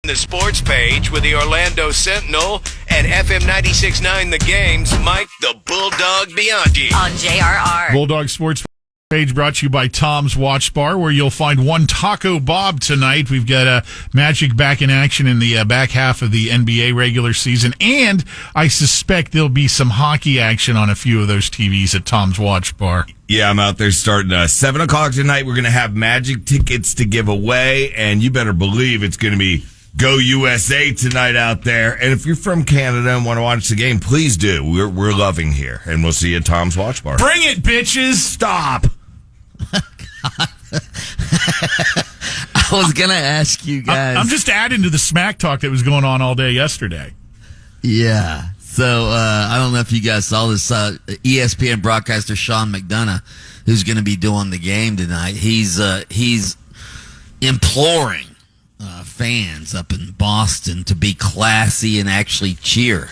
The sports page with the Orlando Sentinel and FM 96.9 The Game's Mike the Bulldog Bianchi. On JRR. Bulldog Sports page brought to you by Tom's Watch Bar, where you'll find one Taco Bob tonight. We've got Magic back in action in the back half of the NBA regular season, and I suspect there'll be some hockey action on a few of those TVs at Tom's Watch Bar. Yeah, I'm out there starting 7 o'clock tonight. We're going to have Magic tickets to give away, and you better believe it's going to be Go USA tonight out there. And if you're from Canada and want to watch the game, please do. We're loving here. And we'll see you at Tom's Watch Bar. Bring it, bitches! Stop! I was going to ask you guys. I'm just adding to the smack talk that was going on all day yesterday. Yeah. So, I don't know if you guys saw this. ESPN broadcaster Sean McDonough, who's going to be doing the game tonight, he's imploring fans up in Boston to be classy and actually cheer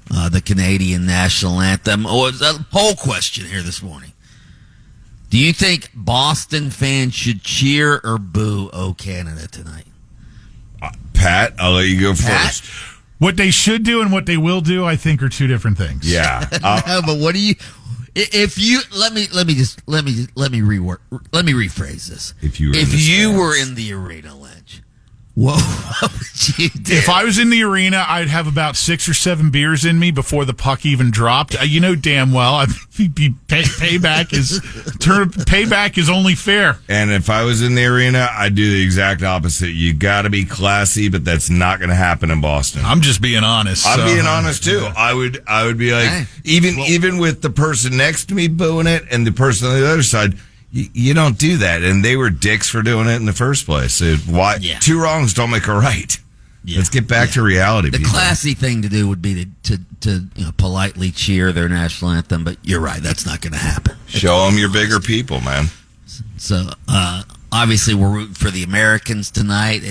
the Canadian national anthem. Oh, it's a poll question here this morning. Do you think Boston fans should cheer or boo "O Canada" tonight? Pat, I'll let you go first. What they should do and what they will do, I think, are two different things. Yeah. No, but what do you? If you let me rephrase this. If you were in the arena, Lynch, what would you do? If I was in the arena, I'd have about 6 or 7 beers in me before the puck even dropped. You know damn well, payback is only fair. And if I was in the arena, I'd do the exact opposite. You got to be classy, but that's not going to happen in Boston. I'm just being honest. I'm being honest too. I would be like, even with the person next to me booing it and the person on the other side. You don't do that, and they were dicks for doing it in the first place. Why? Yeah. 2 wrongs don't make a right. Yeah. Let's get back to reality. The people. Classy thing to do would be to politely cheer their national anthem, but you're right, that's not going to happen. Show them you're bigger people, man. So obviously we're rooting for the Americans tonight.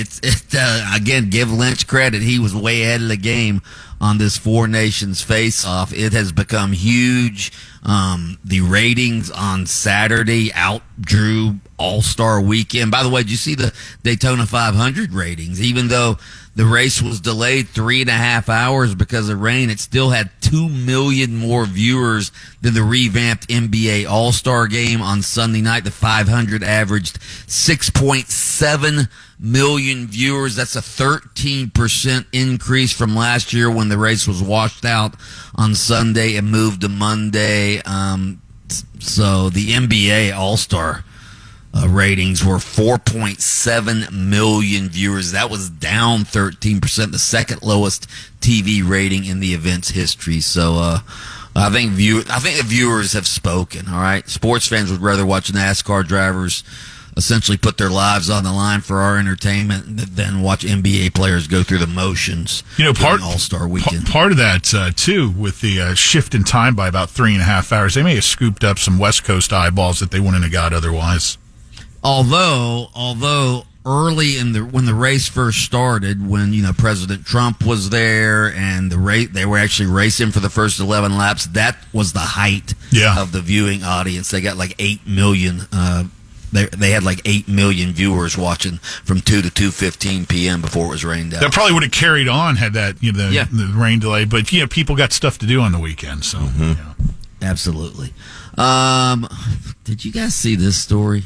Again, give Lynch credit; he was way ahead of the game on this 4 nations face-off. It has become huge. The ratings on Saturday outdrew All-Star Weekend. By the way, did you see the Daytona 500 ratings? Even though the race was delayed 3.5 hours because of rain, it still had 2 million more viewers than the revamped NBA All-Star Game on Sunday night. The 500 averaged 6.7 million viewers. That's a 13% increase from last year when the race was washed out on Sunday and moved to Monday. So the NBA All-Star ratings were 4.7 million viewers. That was down 13%, the second lowest TV rating in the event's history. So I think the viewers have spoken. All right, sports fans would rather watch NASCAR drivers essentially put their lives on the line for our entertainment than watch NBA players go through the motions. Part All-Star Weekend. Part of that too, with the shift in time by about 3.5 hours, they may have scooped up some West Coast eyeballs that they wouldn't have got otherwise. Although early when the race first started, when President Trump was there and they were actually racing for the first 11 laps, that was the height of the viewing audience. They got like 8 million. They had like 8 million viewers watching from 2 to 2:15 p.m. before it was rained out. That probably would have carried on had that the rain delay. But people got stuff to do on the weekend, so Absolutely. Did you guys see this story?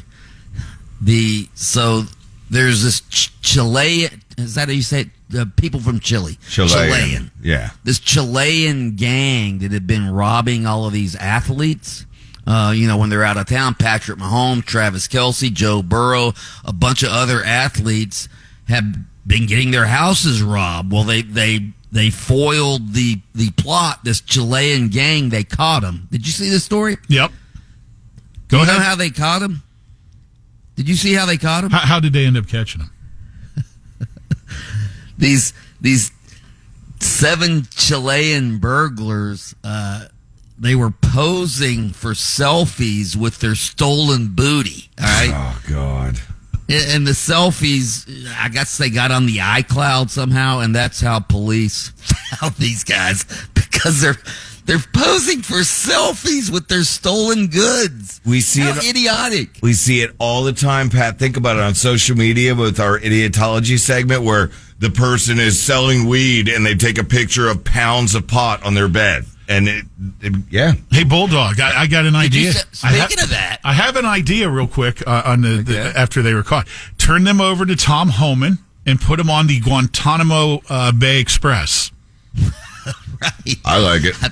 So there's this Chilean. Is that how you say it? People from Chile. Chilean. Yeah. This Chilean gang that had been robbing all of these athletes. When they're out of town, Patrick Mahomes, Travis Kelce, Joe Burrow, a bunch of other athletes have been getting their houses robbed. Well, they foiled the plot. This Chilean gang, they caught them. Did you see this story? Yep. Go ahead. You know how they caught him? Did you see how they caught him? How did they end up catching him? These 7 Chilean burglars, they were posing for selfies with their stolen booty. All right. Oh, God. And the selfies, I guess they got on the iCloud somehow, and that's how police found these guys, because they're posing for selfies with their stolen goods. We see How idiotic. We see it all the time, Pat. Think about it on social media with our idiotology segment where the person is selling weed and they take a picture of pounds of pot on their bed. And yeah. Hey, Bulldog, I got an idea. Speaking of that, I have an idea real quick on the after they were caught. Turn them over to Tom Homan and put them on the Guantanamo Bay Express. right? I like it. I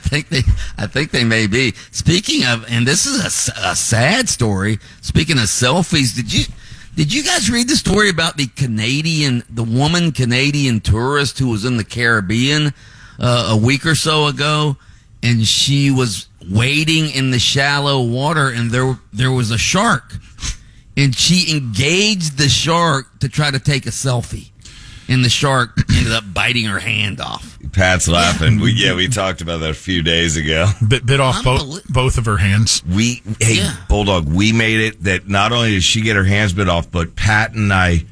think they may be. Speaking of, and this is a sad story. Speaking of selfies, did you guys read the story about the woman Canadian tourist who was in the Caribbean a week or so ago, and she was wading in the shallow water, and there was a shark, and she engaged the shark to try to take a selfie, and the shark ended up biting her hand off. Pat's laughing. We talked about that a few days ago. Bit off both of her hands. Bulldog, we made it that not only did she get her hands bit off, but Pat and I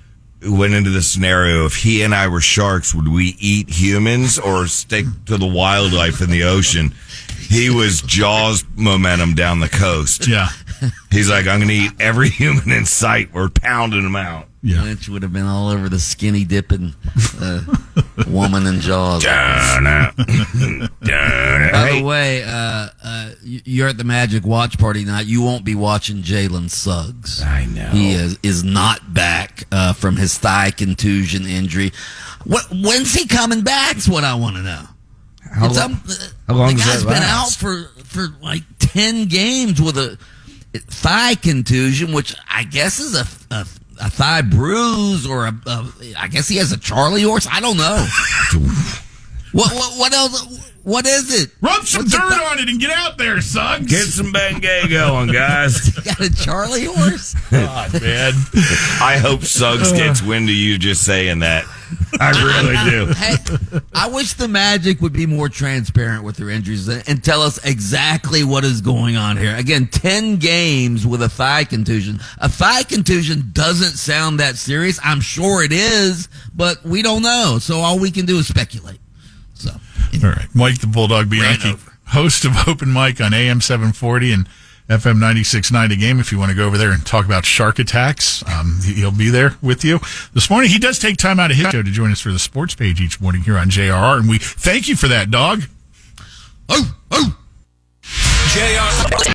went into the scenario, if he and I were sharks, would we eat humans or stick to the wildlife in the ocean? He was Jaws momentum down the coast. Yeah. He's like, I'm going to eat every human in sight. We're pounding them out. Yeah. Lynch would have been all over the skinny dipping woman in Jaws. By the way, you're at the Magic Watch Party tonight. You won't be watching Jalen Suggs. I know. He is not back from his thigh contusion injury. When's he coming back is what I want to know. How long the guy's been out for like 10 games with a thigh contusion, which I guess is a thigh bruise, or I guess he has a Charlie horse. I don't know. What else? What is it? Rub some dirt on it and get out there, Suggs. Get some Bengay going, guys. You got a Charlie horse? God, man. I hope Suggs gets wind of you just saying that. I really do. Hey, I wish the Magic would be more transparent with their injuries and tell us exactly what is going on here. Again, 10 games with a thigh contusion. A thigh contusion doesn't sound that serious. I'm sure it is, but we don't know. So all we can do is speculate. So, all right. Mike the Bulldog Bianchi, host of Open Mic on AM 740 and FM 96.9 The Game. If you want to go over there and talk about shark attacks, he'll be there with you. This morning, he does take time out of his show to join us for the sports page each morning here on JRR, and we thank you for that, dog. JR.